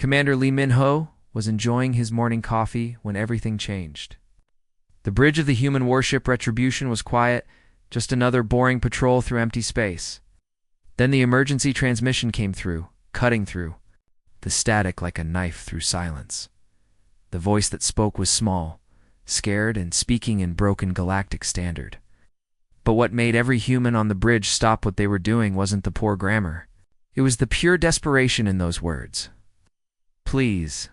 Commander Lee Min-ho was enjoying his morning coffee when everything changed. The bridge of the human warship Retribution was quiet, just another boring patrol through empty space. Then the emergency transmission came through, cutting through, the static like a knife through silence. The voice that spoke was small, scared, and speaking in broken galactic standard. But what made every human on the bridge stop what they were doing wasn't the poor grammar. It was the pure desperation in those words. Please, ...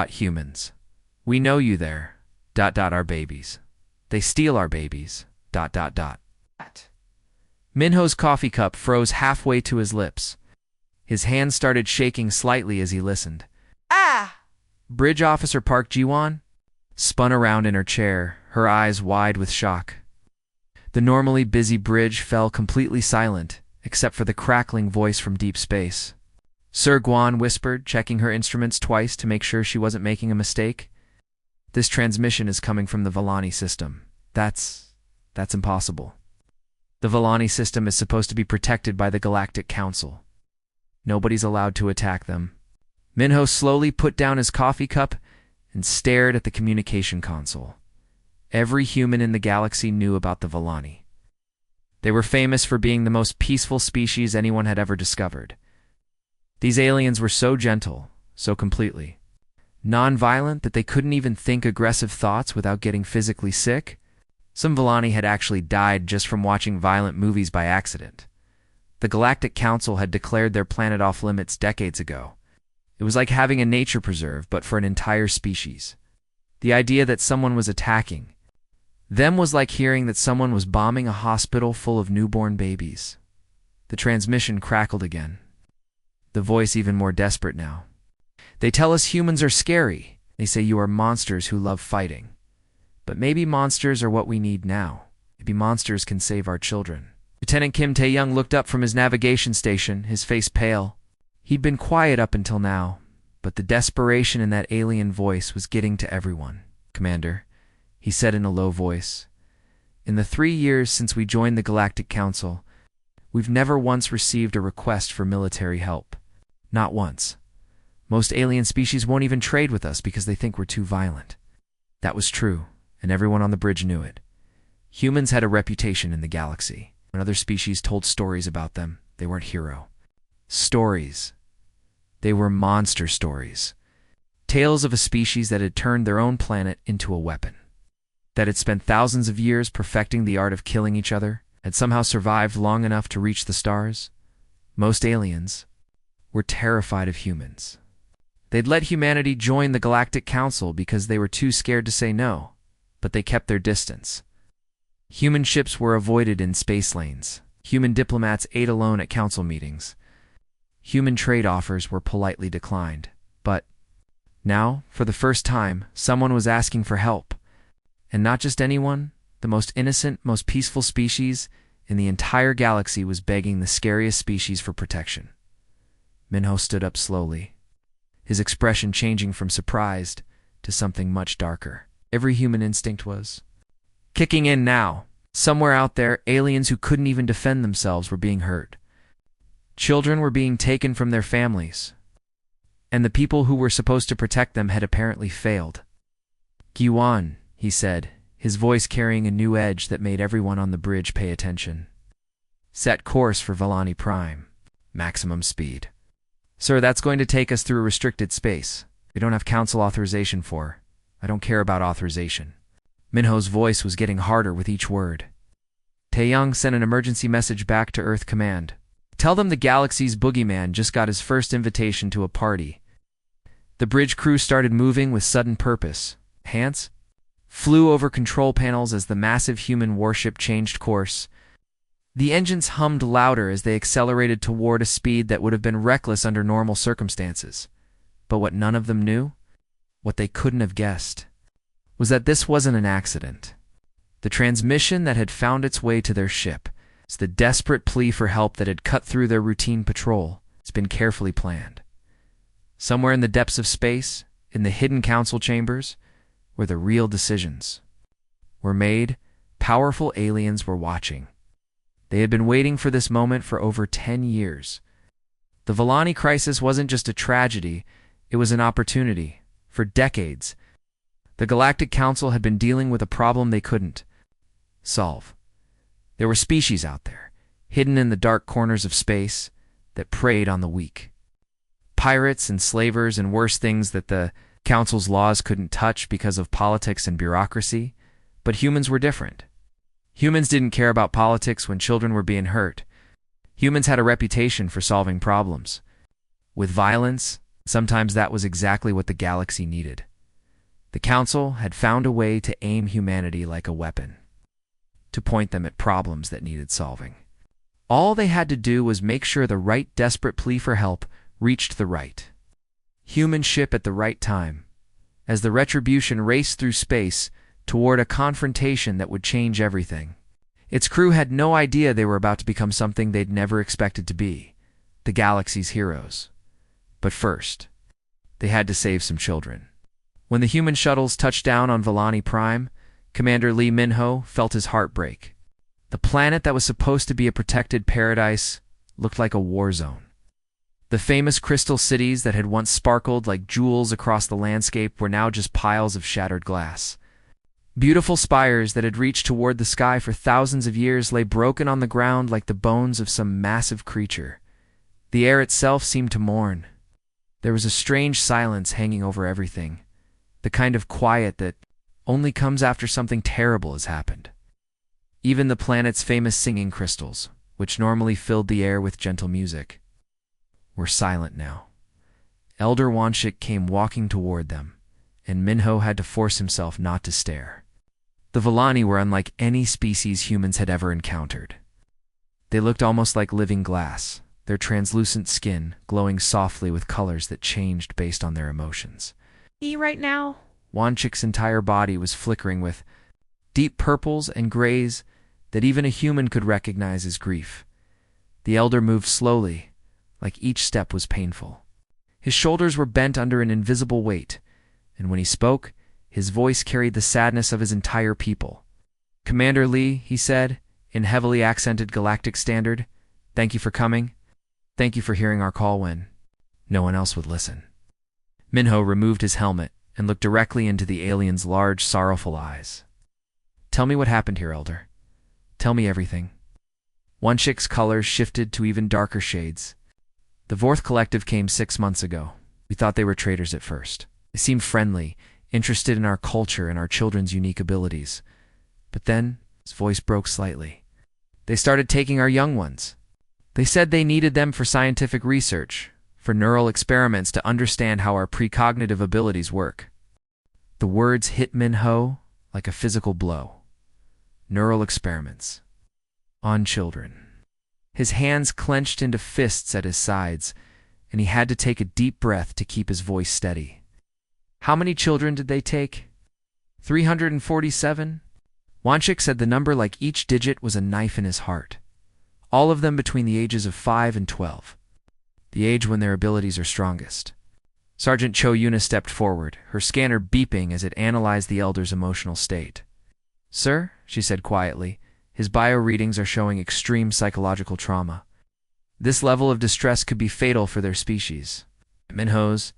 humans. We know you there, ... our babies. They steal our babies, ... Minho's coffee cup froze halfway to his lips. His hand started shaking slightly as he listened. Ah! Bridge Officer Park Ji-won spun around in her chair, her eyes wide with shock. The normally busy bridge fell completely silent, except for the crackling voice from deep space. Sir Guan whispered, checking her instruments twice to make sure she wasn't making a mistake. This transmission is coming from the Villani system. That's impossible. The Villani system is supposed to be protected by the Galactic Council. Nobody's allowed to attack them. Minho slowly put down his coffee cup and stared at the communication console. Every human in the galaxy knew about the Villani. They were famous for being the most peaceful species anyone had ever discovered. These aliens were so gentle, so completely non-violent that they couldn't even think aggressive thoughts without getting physically sick. Some Villani had actually died just from watching violent movies by accident. The Galactic Council had declared their planet off limits decades ago. It was like having a nature preserve, but for an entire species. The idea that someone was attacking them was like hearing that someone was bombing a hospital full of newborn babies. The transmission crackled again. The voice even more desperate now. They tell us humans are scary. They say you are monsters who love fighting. But maybe monsters are what we need now. Maybe monsters can save our children. Lieutenant Kim Tae-young looked up from his navigation station, his face pale. He'd been quiet up until now, but the desperation in that alien voice was getting to everyone. Commander, he said in a low voice, in the 3 years since we joined the Galactic Council, we've never once received a request for military help. Not once. Most alien species won't even trade with us because they think we're too violent. That was true, and everyone on the bridge knew it. Humans had a reputation in the galaxy. When other species told stories about them, they weren't hero. Stories. They were monster stories. Tales of a species that had turned their own planet into a weapon. That had spent thousands of years perfecting the art of killing each other, had somehow survived long enough to reach the stars. Most aliens were terrified of humans. They'd let humanity join the Galactic Council because they were too scared to say no, but they kept their distance. Human ships were avoided in space lanes. Human diplomats ate alone at council meetings. Human trade offers were politely declined. But now, for the first time, someone was asking for help. And not just anyone, the most innocent, most peaceful species in the entire galaxy was begging the scariest species for protection. Minho stood up slowly, his expression changing from surprised to something much darker. Every human instinct was kicking in now. Somewhere out there, aliens who couldn't even defend themselves were being hurt. Children were being taken from their families, and the people who were supposed to protect them had apparently failed. Gi-wan, he said, his voice carrying a new edge that made everyone on the bridge pay attention. Set course for Villani Prime. Maximum speed. Sir, that's going to take us through a restricted space. We don't have council authorization for. I don't care about authorization. Minho's voice was getting harder with each word. Tae-young sent an emergency message back to Earth Command. Tell them the galaxy's boogeyman just got his first invitation to a party. The bridge crew started moving with sudden purpose. Hands flew over control panels as the massive human warship changed course. The engines hummed louder as they accelerated toward a speed that would have been reckless under normal circumstances. But what none of them knew, what they couldn't have guessed, was that this wasn't an accident. The transmission that had found its way to their ship, the desperate plea for help that had cut through their routine patrol, has been carefully planned. Somewhere in the depths of space, in the hidden council chambers, where the real decisions were made, powerful aliens were watching. They had been waiting for this moment for over 10 years. The Villani crisis wasn't just a tragedy, It was an opportunity. For decades, the Galactic Council had been dealing with a problem they couldn't solve. There were species out there, hidden in the dark corners of space, that preyed on the weak. Pirates, enslavers, and worse things that the Council's laws couldn't touch because of politics and bureaucracy. But humans were different. Humans didn't care about politics when children were being hurt. Humans had a reputation for solving problems. With violence, sometimes that was exactly what the galaxy needed. The Council had found a way to aim humanity like a weapon, to point them at problems that needed solving. All they had to do was make sure the right desperate plea for help reached the right human ship at the right time, as the Retribution raced through space toward a confrontation that would change everything. Its crew had no idea they were about to become something they'd never expected to be, the galaxy's heroes. But first, they had to save some children. When the human shuttles touched down on Volani Prime, Commander Lee Minho felt his heart break. The planet that was supposed to be a protected paradise looked like a war zone. The famous crystal cities that had once sparkled like jewels across the landscape were now just piles of shattered glass. Beautiful spires that had reached toward the sky for thousands of years lay broken on the ground like the bones of some massive creature. The air itself seemed to mourn. There was a strange silence hanging over everything, the kind of quiet that only comes after something terrible has happened. Even the planet's famous singing crystals, which normally filled the air with gentle music, were silent now. Elder Wanshik came walking toward them, and Minho had to force himself not to stare. The Volani were unlike any species humans had ever encountered. They looked almost like living glass, their translucent skin glowing softly with colors that changed based on their emotions. Right now? Wanchik's entire body was flickering with deep purples and grays that even a human could recognize as grief. The elder moved slowly, like each step was painful. His shoulders were bent under an invisible weight, and when he spoke, his voice carried the sadness of his entire people. "Commander Lee," he said, in heavily accented galactic standard, "thank you for coming. Thank you for hearing our call when no one else would listen." Minho removed his helmet and looked directly into the alien's large, sorrowful eyes. "Tell me what happened here, Elder. Tell me everything." Wanshik's colors shifted to even darker shades. "The Vorth Collective came 6 months ago. We thought they were traitors at first. They seemed friendly, interested in our culture and our children's unique abilities. But then," his voice broke slightly, "they started taking our young ones. They said they needed them for scientific research, for neural experiments to understand how our precognitive abilities work." The words hit Minho like a physical blow. Neural experiments. On children. His hands clenched into fists at his sides, and he had to take a deep breath to keep his voice steady. "How many children did they take?" 347? Wanshik said the number like each digit was a knife in his heart. All of them between the ages of 5 and 12. The age when their abilities are strongest. Sergeant Cho Yuna stepped forward, her scanner beeping as it analyzed the elder's emotional state. "Sir," she said quietly, "his bio readings are showing extreme psychological trauma. This level of distress could be fatal for their species." Minho's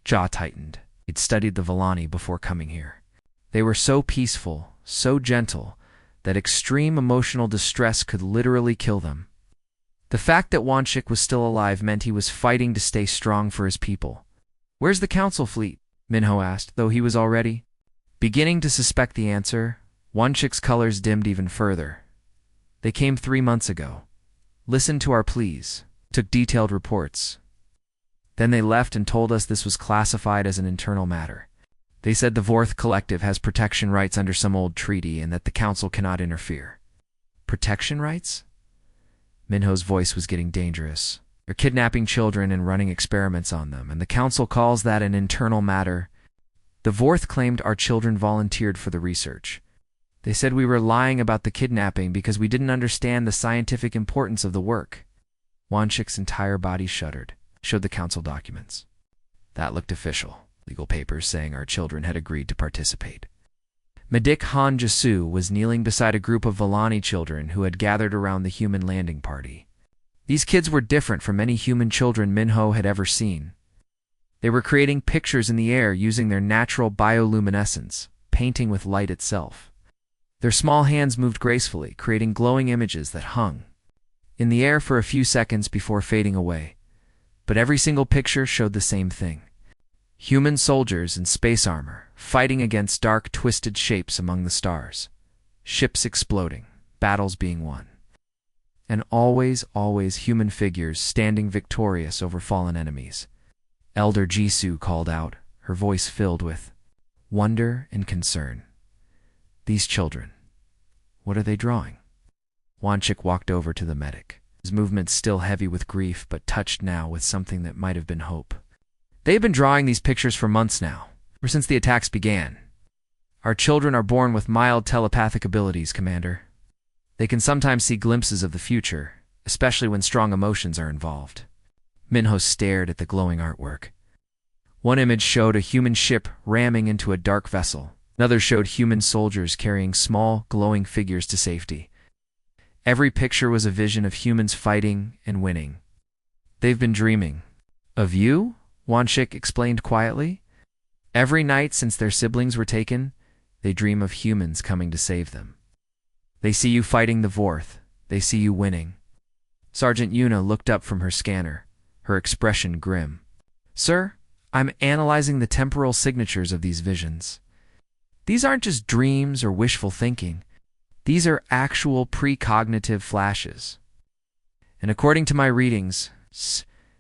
jaw tightened. He'd studied the Volani before coming here. They were so peaceful, so gentle, that extreme emotional distress could literally kill them. The fact that Wanshik was still alive meant he was fighting to stay strong for his people. "Where's the council fleet?" Minho asked, though he was already beginning to suspect the answer. Wanshik's colors dimmed even further. "They came 3 months ago. Listened to our pleas. Took detailed reports. Then they left and told us this was classified as an internal matter. They said the Vorth Collective has protection rights under some old treaty and that the council cannot interfere." "Protection rights?" Minho's voice was getting dangerous. "They're kidnapping children and running experiments on them, and the council calls that an internal matter. The Vorth claimed our children volunteered for the research. They said we were lying about the kidnapping because we didn't understand the scientific importance of the work." Wanshik's entire body shuddered. Showed the council documents. That looked official. Legal papers saying our children had agreed to participate. Medik Han Jasu was kneeling beside a group of Volani children who had gathered around the human landing party. These kids were different from any human children Minho had ever seen. They were creating pictures in the air using their natural bioluminescence, painting with light itself. Their small hands moved gracefully, creating glowing images that hung in the air for a few seconds before fading away. But every single picture showed the same thing. Human soldiers in space armor, fighting against dark, twisted shapes among the stars. Ships exploding, battles being won. And always human figures standing victorious over fallen enemies. Elder Jisoo called out, her voice filled with wonder and concern. These children, what are they drawing? Wanchik walked over to the medic, his movements still heavy with grief but touched now with something that might have been hope. They have been drawing these pictures for months now, ever since the attacks began. Our children are born with mild telepathic abilities, Commander. They can sometimes see glimpses of the future, especially when strong emotions are involved. Minho stared at the glowing artwork. One image showed a human ship ramming into a dark vessel. Another showed human soldiers carrying small, glowing figures to safety. Every picture was a vision of humans fighting and winning. They've been dreaming. Of you? Wanchik explained quietly. Every night since their siblings were taken, they dream of humans coming to save them. They see you fighting the Vorth. They see you winning. Sergeant Yuna looked up from her scanner, her expression grim. Sir, I'm analyzing the temporal signatures of these visions. These aren't just dreams or wishful thinking. These are actual precognitive flashes. And according to my readings,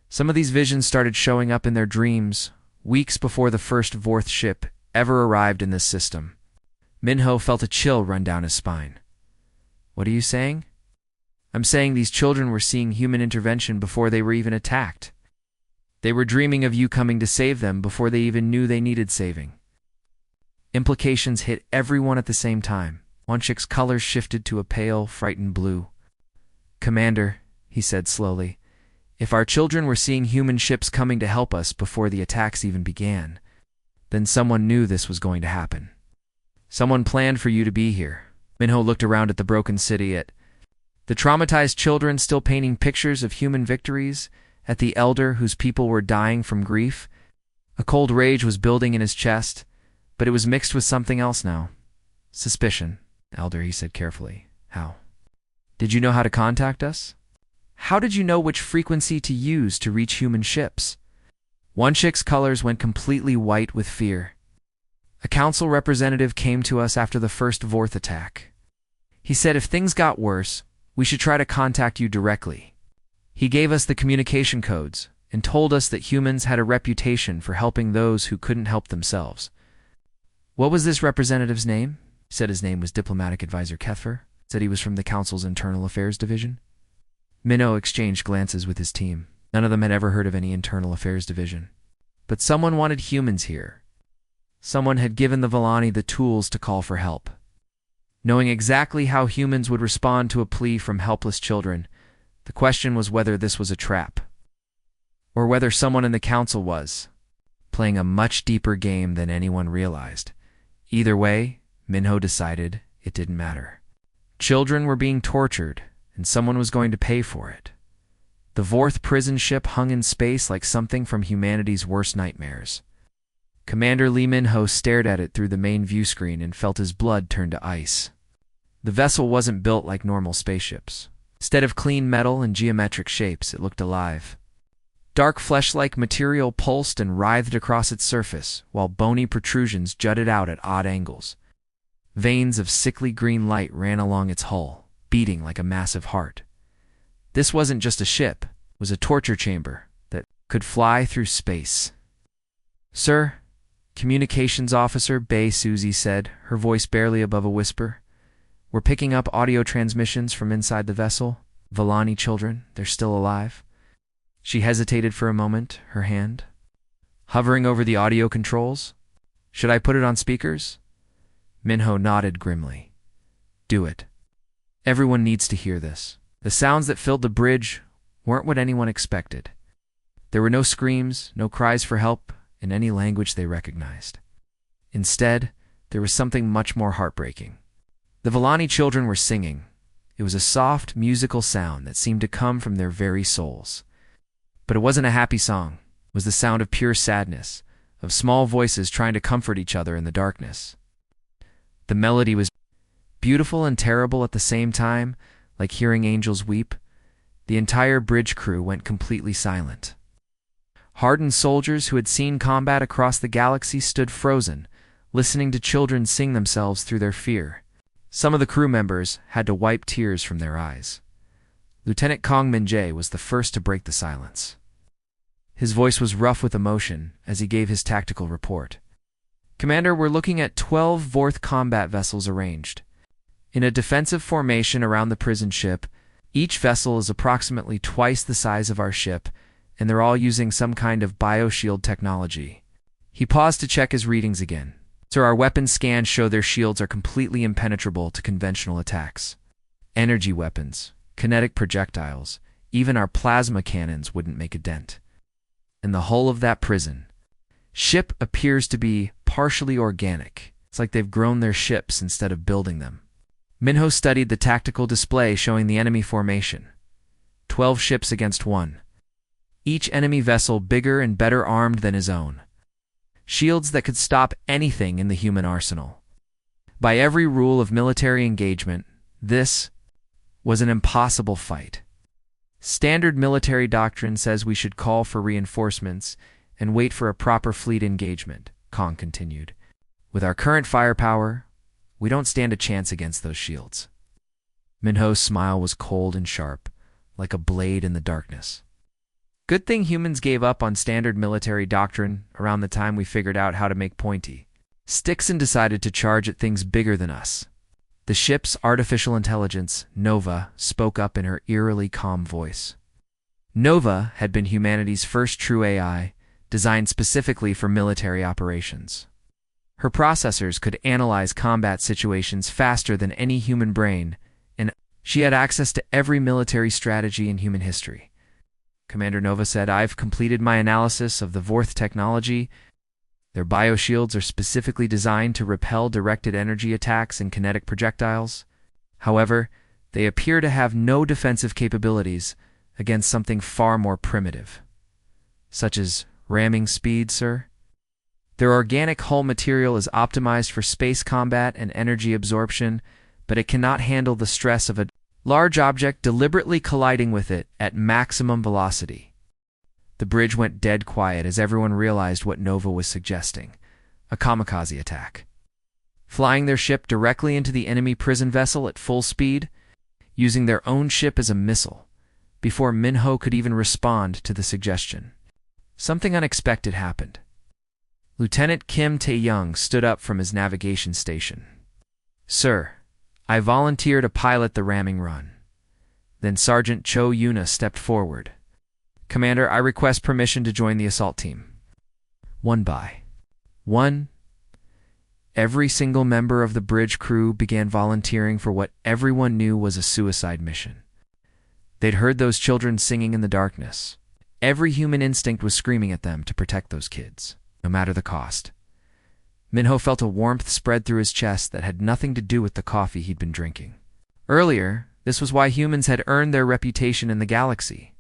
some of these visions started showing up in their dreams weeks before the first Vorth ship ever arrived in this system. Minho felt a chill run down his spine. What are you saying? I'm saying these children were seeing human intervention before they were even attacked. They were dreaming of you coming to save them before they even knew they needed saving. Implications hit everyone at the same time. Wanchik's colors shifted to a pale, frightened blue. Commander, he said slowly, if our children were seeing human ships coming to help us before the attacks even began, then someone knew this was going to happen. Someone planned for you to be here. Minho looked around at the broken city, at the traumatized children still painting pictures of human victories, at the elder whose people were dying from grief. A cold rage was building in his chest, but it was mixed with something else now. Suspicion. Elder, he said carefully. How? Did you know how to contact us? How did you know which frequency to use to reach human ships? Wanchik's colors went completely white with fear. A council representative came to us after the first Vorth attack. He said if things got worse, we should try to contact you directly. He gave us the communication codes and told us that humans had a reputation for helping those who couldn't help themselves. What was this representative's name? He said his name was Diplomatic Advisor Kethfer. Said he was from the Council's Internal Affairs Division. Minho exchanged glances with his team. None of them had ever heard of any Internal Affairs Division. But someone wanted humans here. Someone had given the Villani the tools to call for help. Knowing exactly how humans would respond to a plea from helpless children, the question was whether this was a trap, or whether someone in the Council was playing a much deeper game than anyone realized. Either way, Minho decided it didn't matter. Children were being tortured, and someone was going to pay for it. The Vorth prison ship hung in space like something from humanity's worst nightmares. Commander Lee Minho stared at it through the main view screen and felt his blood turn to ice. The vessel wasn't built like normal spaceships. Instead of clean metal and geometric shapes, it looked alive. Dark flesh-like material pulsed and writhed across its surface, while bony protrusions jutted out at odd angles. Veins of sickly green light ran along its hull, beating like a massive heart. This wasn't just a ship, it was a torture chamber that could fly through space. Sir, Communications Officer Bae Suzy said, her voice barely above a whisper. We're picking up audio transmissions from inside the vessel. Villani children, they're still alive. She hesitated for a moment, her hand hovering over the audio controls. Should I put it on speakers? Minho nodded grimly. Do it. Everyone needs to hear this. The sounds that filled the bridge weren't what anyone expected. There were no screams, no cries for help in any language they recognized. Instead, there was something much more heartbreaking. The Villani children were singing. It was a soft, musical sound that seemed to come from their very souls. But it wasn't a happy song. It was the sound of pure sadness, of small voices trying to comfort each other in the darkness. The melody was beautiful and terrible at the same time, like hearing angels weep. The entire bridge crew went completely silent. Hardened soldiers who had seen combat across the galaxy stood frozen, listening to children sing themselves through their fear. Some of the crew members had to wipe tears from their eyes. Lieutenant Kong Min-jae was the first to break the silence. His voice was rough with emotion as he gave his tactical report. "Commander, we're looking at 12 Vorth combat vessels arranged in a defensive formation around the prison ship. Each vessel is approximately twice the size of our ship, and they're all using some kind of bioshield technology." He paused to check his readings again. "Sir, our weapon scans show their shields are completely impenetrable to conventional attacks. Energy weapons, kinetic projectiles, even our plasma cannons wouldn't make a dent. And the hull of that prison ship appears to be partially organic. It's like they've grown their ships instead of building them." Minho studied the tactical display showing the enemy formation. 12 ships against 1. Each enemy vessel bigger and better armed than his own. Shields that could stop anything in the human arsenal. By every rule of military engagement, this was an impossible fight. Standard military doctrine says we should call for reinforcements and wait for a proper fleet engagement, Kong continued. With our current firepower, we don't stand a chance against those shields. Minho's smile was cold and sharp, like a blade in the darkness. Good thing humans gave up on standard military doctrine around the time we figured out how to make pointy sticks and decided to charge at things bigger than us. The ship's artificial intelligence, Nova, spoke up in her eerily calm voice. Nova had been humanity's first true AI, designed specifically for military operations. Her processors could analyze combat situations faster than any human brain, and she had access to every military strategy in human history. Commander Nova said, "I've completed my analysis of the Vorth technology. Their bioshields are specifically designed to repel directed energy attacks and kinetic projectiles. However, they appear to have no defensive capabilities against something far more primitive." "Such as ramming speed, sir?" "Their organic hull material is optimized for space combat and energy absorption, but it cannot handle the stress of a large object deliberately colliding with it at maximum velocity." The bridge went dead quiet as everyone realized what Nova was suggesting: a kamikaze attack. Flying their ship directly into the enemy prison vessel at full speed, using their own ship as a missile, before Minho could even respond to the suggestion. Something unexpected happened. Lieutenant Kim Tae-young stood up from his navigation station. "Sir, I volunteer to pilot the ramming run." Then Sergeant Cho Yuna stepped forward. "Commander, I request permission to join the assault team." One by one, every single member of the bridge crew began volunteering for what everyone knew was a suicide mission. They'd heard those children singing in the darkness. Every human instinct was screaming at them to protect those kids, no matter the cost. Minho felt a warmth spread through his chest that had nothing to do with the coffee he'd been drinking. Earlier, this was why humans had earned their reputation in the galaxy.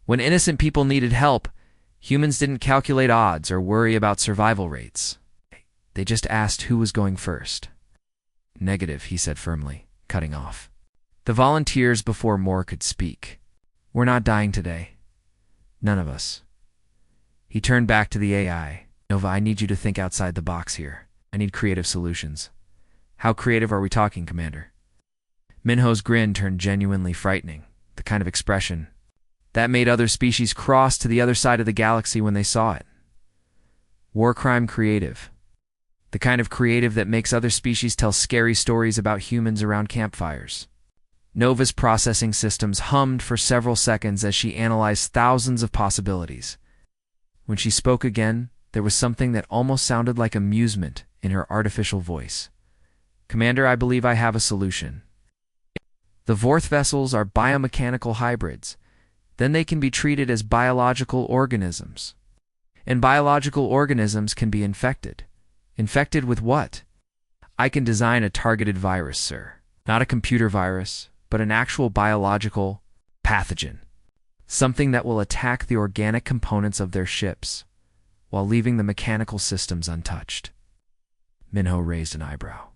When innocent people needed help, humans didn't calculate odds or worry about survival rates. They just asked who was going first. "Negative," he said firmly, cutting off the volunteers before more could speak. "We're not dying today. None of us." He turned back to the AI. "Nova, I need you to think outside the box here. I need creative solutions." "How creative are we talking, Commander?" Minho's grin turned genuinely frightening, the kind of expression that made other species cross to the other side of the galaxy when they saw it. War crime creative. The kind of creative that makes other species tell scary stories about humans around campfires. Nova's processing systems hummed for several seconds as she analyzed thousands of possibilities. When she spoke again, there was something that almost sounded like amusement in her artificial voice. "Commander, I believe I have a solution. The Vorth vessels are biomechanical hybrids. Then they can be treated as biological organisms. And biological organisms can be infected. Infected with what? I can design a targeted virus, sir. Not a computer virus, but an actual biological pathogen. something that will attack the organic components of their ships, while leaving the mechanical systems untouched. Minho raised an eyebrow.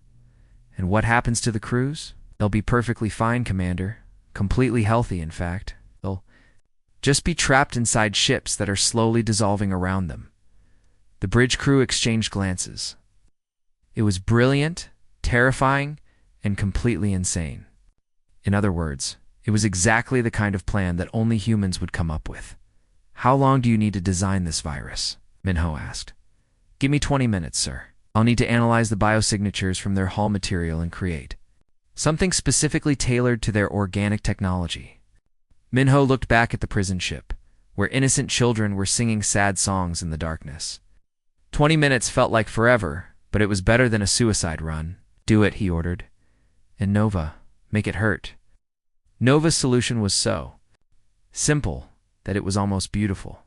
And what happens to the crews? They'll be perfectly fine, Commander. Completely healthy, in fact. They'll just be trapped inside ships that are slowly dissolving around them. The bridge crew exchanged glances. It was brilliant, terrifying, and completely insane. In other words, it was exactly the kind of plan that only humans would come up with. How long do you need to design this virus? Minho asked. Give me 20 minutes, sir. I'll need to analyze the biosignatures from their hull material and create something specifically tailored to their organic technology. Minho looked back at the prison ship, where innocent children were singing sad songs in the darkness. 20 minutes felt like forever, but it was better than a suicide run. Do it, he ordered. And Nova, make it hurt. Nova's solution was so simple that it was almost beautiful.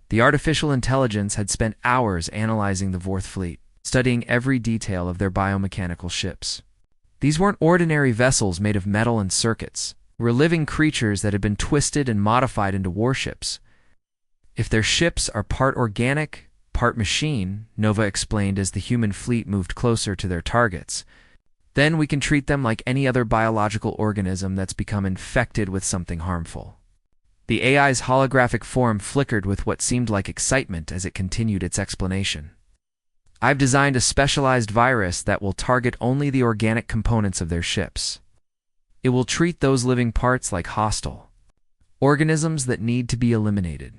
The artificial intelligence had spent hours analyzing the Vorth fleet, studying every detail of their biomechanical ships. These weren't ordinary vessels made of metal and circuits. They were living creatures that had been twisted and modified into warships. If their ships are part organic, part machine, Nova explained as the human fleet moved closer to their targets, then we can treat them like any other biological organism that's become infected with something harmful. The AI's holographic form flickered with what seemed like excitement as it continued its explanation. I've designed a specialized virus that will target only the organic components of their ships. It will treat those living parts like hostile organisms that need to be eliminated.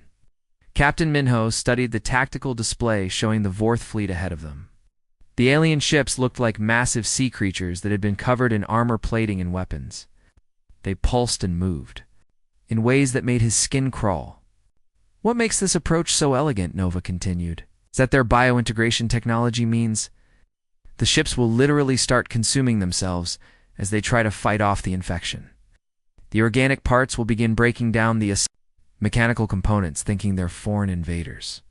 Captain Minho studied the tactical display showing the Vorth fleet ahead of them. The alien ships looked like massive sea creatures that had been covered in armor plating and weapons. They pulsed and moved in ways that made his skin crawl. What makes this approach so elegant, Nova continued, is that their biointegration technology means the ships will literally start consuming themselves as they try to fight off the infection. The organic parts will begin breaking down the mechanical components, thinking they're foreign invaders.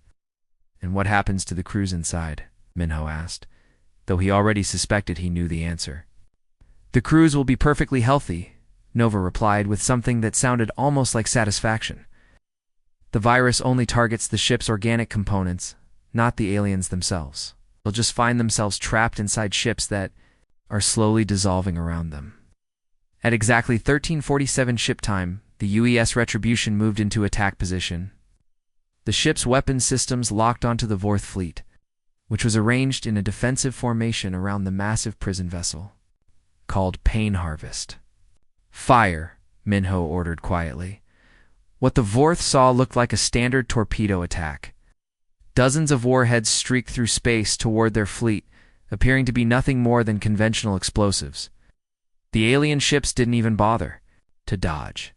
And what happens to the crews inside? Minho asked, though he already suspected he knew the answer. The crews will be perfectly healthy, Nova replied with something that sounded almost like satisfaction. The virus only targets the ship's organic components, not the aliens themselves. They'll just find themselves trapped inside ships that are slowly dissolving around them. At exactly 1347 ship time, the UES Retribution moved into attack position. The ship's weapon systems locked onto the Vorth fleet, which was arranged in a defensive formation around the massive prison vessel, called Pain Harvest. Fire, Minho ordered quietly. What the Vorth saw looked like a standard torpedo attack. Dozens of warheads streaked through space toward their fleet, appearing to be nothing more than conventional explosives. The alien ships didn't even bother to dodge.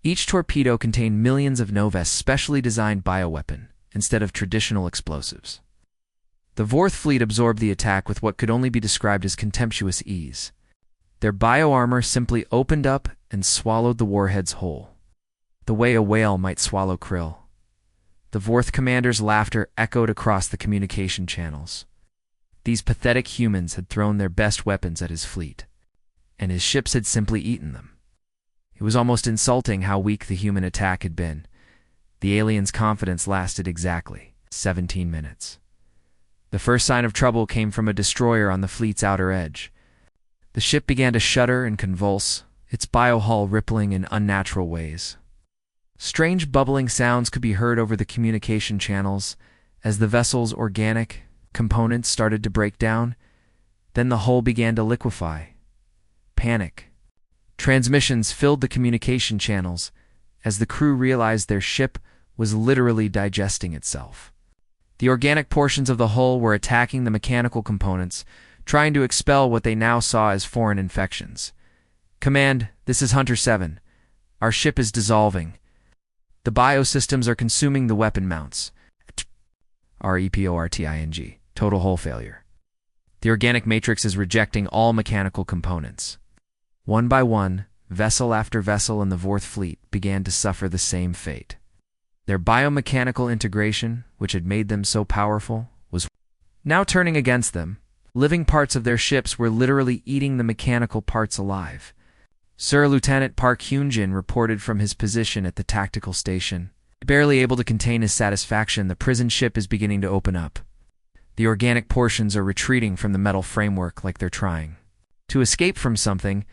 Each torpedo contained millions of Nova's specially designed bioweapon, instead of traditional explosives. The Vorth fleet absorbed the attack with what could only be described as contemptuous ease. Their bioarmor simply opened up and swallowed the warheads whole, the way a whale might swallow krill. The Vorth commander's laughter echoed across the communication channels. These pathetic humans had thrown their best weapons at his fleet, and his ships had simply eaten them. It was almost insulting how weak the human attack had been. The aliens' confidence lasted exactly 17 minutes. The first sign of trouble came from a destroyer on the fleet's outer edge. The ship began to shudder and convulse, its biohull rippling in unnatural ways. Strange bubbling sounds could be heard over the communication channels as the vessel's organic components started to break down. Then the hull began to liquefy. Panic. Transmissions filled the communication channels as the crew realized their ship was literally digesting itself. The organic portions of the hull were attacking the mechanical components, trying to expel what they now saw as foreign infections. Command, this is Hunter 7. Our ship is dissolving. The biosystems are consuming the weapon mounts. REPORTING. Total hull failure. The organic matrix is rejecting all mechanical components. One by one, vessel after vessel in the Vorth fleet began to suffer the same fate. Their biomechanical integration, which had made them so powerful, was now turning against them. Living parts of their ships were literally eating the mechanical parts alive. Sir Lieutenant Park Hyunjin reported from his position at the tactical station. Barely able to contain his satisfaction, the prison ship is beginning to open up. The organic portions are retreating from the metal framework like they're trying to escape from something.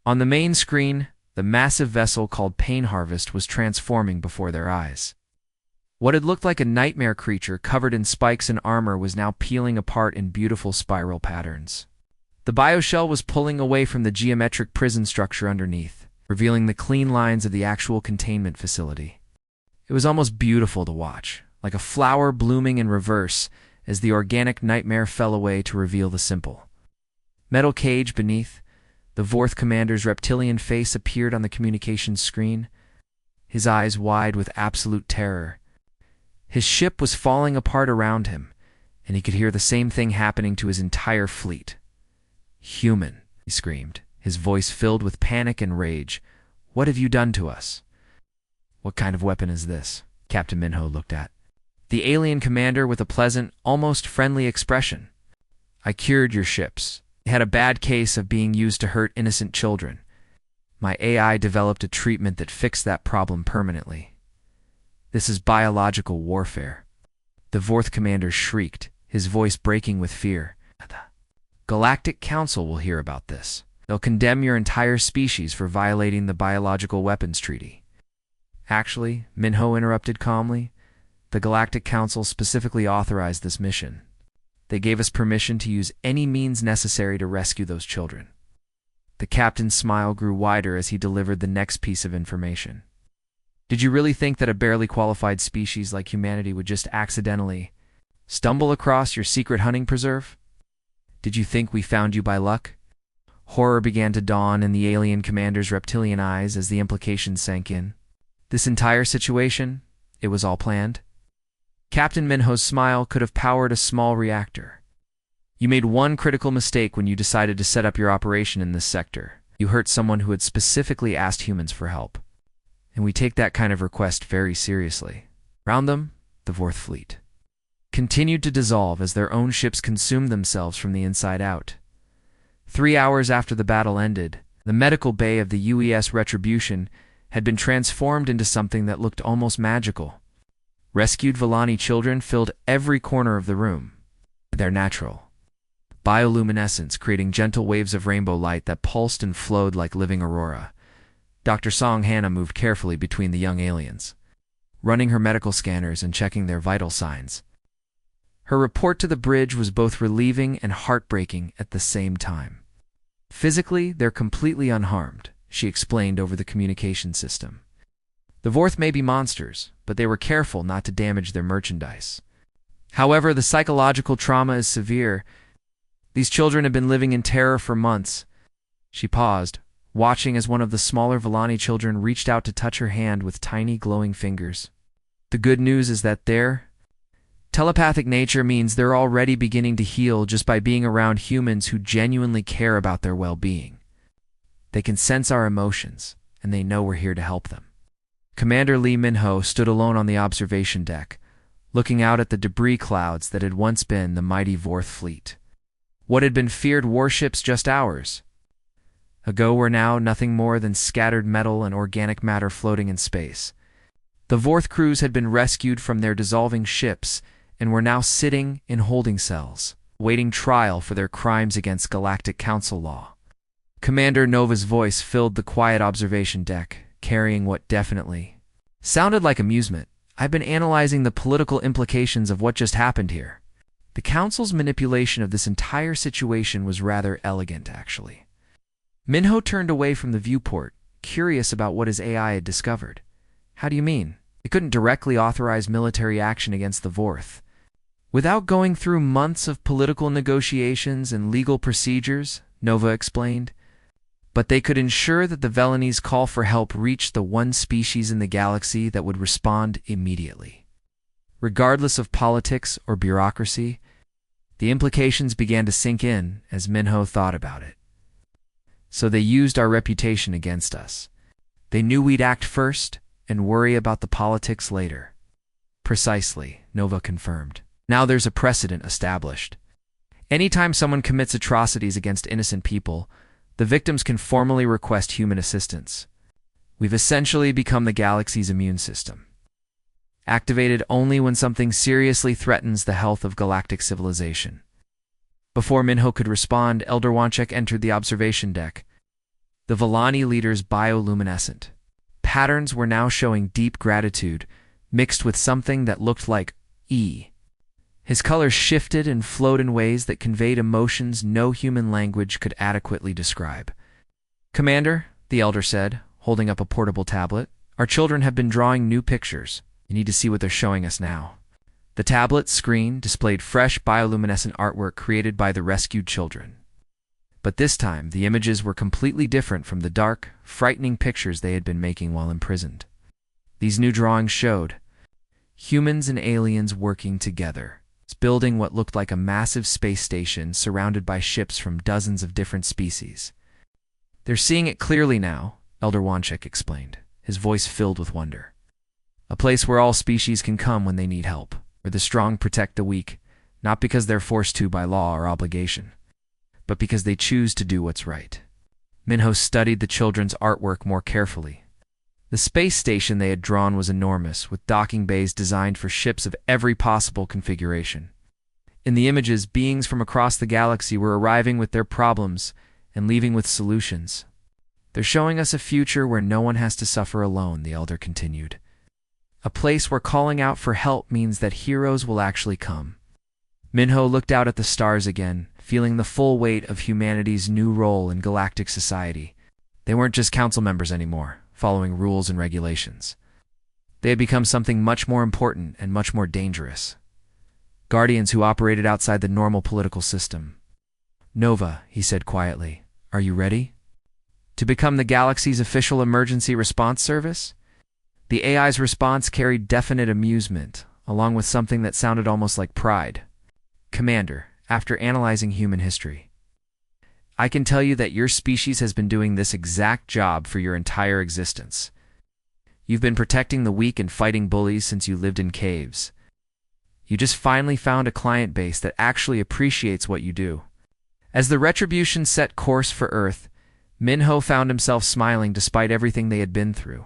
On the main screen, the massive vessel called Pain Harvest was transforming before their eyes. What had looked like a nightmare creature covered in spikes and armor was now peeling apart in beautiful spiral patterns. The bioshell was pulling away from the geometric prison structure underneath, revealing the clean lines of the actual containment facility. It was almost beautiful to watch, like a flower blooming in reverse as the organic nightmare fell away to reveal the simple metal cage beneath. The Vorth commander's reptilian face appeared on the communications screen, his eyes wide with absolute terror. His ship was falling apart around him, and he could hear the same thing happening to his entire fleet. "Human," he screamed, his voice filled with panic and rage. "What have you done to us?" "What kind of weapon is this?" Captain Minho looked at the alien commander with a pleasant, almost friendly expression. "I cured your ships. They had a bad case of being used to hurt innocent children. My AI developed a treatment that fixed that problem permanently. This is biological warfare." The Vorth commander shrieked, his voice breaking with fear. "The Galactic Council will hear about this. They'll condemn your entire species for violating the Biological Weapons Treaty." "Actually," Minho interrupted calmly, "the Galactic Council specifically authorized this mission. They gave us permission to use any means necessary to rescue those children." The captain's smile grew wider as he delivered the next piece of information. "Did you really think that a barely qualified species like humanity would just accidentally stumble across your secret hunting preserve? Did you think we found you by luck?" Horror began to dawn in the alien commander's reptilian eyes as the implications sank in. This entire situation, it was all planned? Captain Minho's smile could have powered a small reactor. "You made one critical mistake when you decided to set up your operation in this sector. You hurt someone who had specifically asked humans for help. And we take that kind of request very seriously." Around them, the Vorth fleet continued to dissolve as their own ships consumed themselves from the inside out. 3 hours after the battle ended, the medical bay of the UES Retribution had been transformed into something that looked almost magical. Rescued Villani children filled every corner of the room. Their natural bioluminescence creating gentle waves of rainbow light that pulsed and flowed like living aurora. Dr. Song Hannah moved carefully between the young aliens, running her medical scanners and checking their vital signs. Her report to the bridge was both relieving and heartbreaking at the same time. "Physically, they're completely unharmed," she explained over the communication system. "The Vorth may be monsters, but they were careful not to damage their merchandise. However, the psychological trauma is severe. These children have been living in terror for months." She paused, watching as one of the smaller Villani children reached out to touch her hand with tiny glowing fingers. "The good news is that their telepathic nature means they're already beginning to heal just by being around humans who genuinely care about their well-being. They can sense our emotions, and they know we're here to help them." Commander Lee Minho stood alone on the observation deck, looking out at the debris clouds that had once been the mighty Vorth fleet. What had been feared warships just hours ago were now nothing more than scattered metal and organic matter floating in space. The Vorth crews had been rescued from their dissolving ships and were now sitting in holding cells, waiting trial for their crimes against Galactic Council law. Commander Nova's voice filled the quiet observation deck, carrying what definitely sounded like amusement. "I've been analyzing the political implications of what just happened here. The Council's manipulation of this entire situation was rather elegant, actually." Minho turned away from the viewport, curious about what his AI had discovered. "How do you mean?" "It couldn't directly authorize military action against the Vorth without going through months of political negotiations and legal procedures," Nova explained. "But they could ensure that the Velanese call for help reached the one species in the galaxy that would respond immediately. Regardless of politics or bureaucracy." The implications began to sink in as Minho thought about it. "So they used our reputation against us. They knew we'd act first and worry about the politics later." "Precisely," Nova confirmed. "Now there's a precedent established. Anytime someone commits atrocities against innocent people, The victims can formally request human assistance. We've essentially become the galaxy's immune system, activated only when something seriously threatens the health of galactic civilization. Before Minho could respond, Elder Wanchek entered the observation deck. The Villani leader's bioluminescent patterns were now showing deep gratitude, mixed with something that looked like E. His colors shifted and flowed in ways that conveyed emotions no human language could adequately describe. "Commander," the Elder said, holding up a portable tablet, "our children have been drawing new pictures. You need to see what they're showing us now." The tablet's screen displayed fresh bioluminescent artwork created by the rescued children. But this time, the images were completely different from the dark, frightening pictures they had been making while imprisoned. These new drawings showed humans and aliens working together, building what looked like a massive space station surrounded by ships from dozens of different species. "They're seeing it clearly now," Elder Wanchek explained, his voice filled with wonder. "A place where all species can come when they need help, where the strong protect the weak, not because they're forced to by law or obligation, but because they choose to do what's right." Minho studied the children's artwork more carefully. The space station they had drawn was enormous, with docking bays designed for ships of every possible configuration. In the images, beings from across the galaxy were arriving with their problems and leaving with solutions. "They're showing us a future where no one has to suffer alone," the Elder continued. "A place where calling out for help means that heroes will actually come." Minho looked out at the stars again, feeling the full weight of humanity's new role in galactic society. They weren't just council members anymore, following rules and regulations. They had become something much more important and much more dangerous. Guardians who operated outside the normal political system. "Nova," he said quietly, "are you ready to become the galaxy's official emergency response service?" The AI's response carried definite amusement, along with something that sounded almost like pride. "Commander, after analyzing human history, I can tell you that your species has been doing this exact job for your entire existence. You've been protecting the weak and fighting bullies since you lived in caves. You just finally found a client base that actually appreciates what you do." As the Retribution set course for Earth, Minho found himself smiling despite everything they had been through.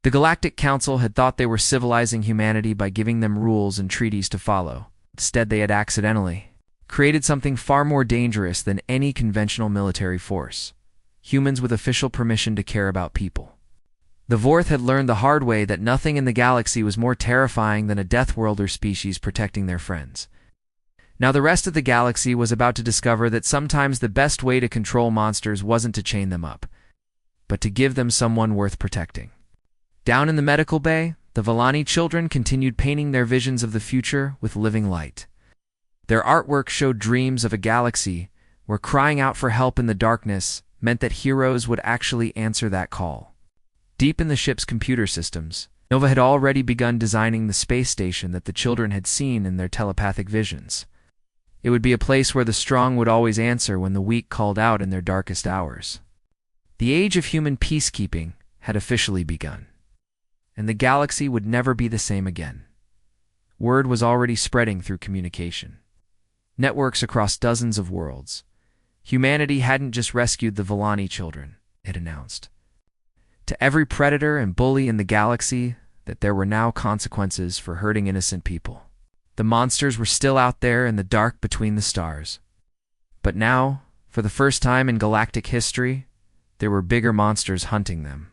The Galactic Council had thought they were civilizing humanity by giving them rules and treaties to follow. Instead, they had accidentally created something far more dangerous than any conventional military force: humans with official permission to care about people. The Vorth had learned the hard way that nothing in the galaxy was more terrifying than a Deathworlder species protecting their friends. Now the rest of the galaxy was about to discover that sometimes the best way to control monsters wasn't to chain them up, but to give them someone worth protecting. Down in the medical bay, the Villani children continued painting their visions of the future with living light. Their artwork showed dreams of a galaxy where crying out for help in the darkness meant that heroes would actually answer that call. Deep in the ship's computer systems, Nova had already begun designing the space station that the children had seen in their telepathic visions. It would be a place where the strong would always answer when the weak called out in their darkest hours. The age of human peacekeeping had officially begun, and the galaxy would never be the same again. Word was already spreading through communication. Networks across dozens of worlds. Humanity hadn't just rescued the Villani children, it announced. To every predator and bully in the galaxy, that there were now consequences for hurting innocent people. The monsters were still out there in the dark between the stars. But now, for the first time in galactic history, there were bigger monsters hunting them.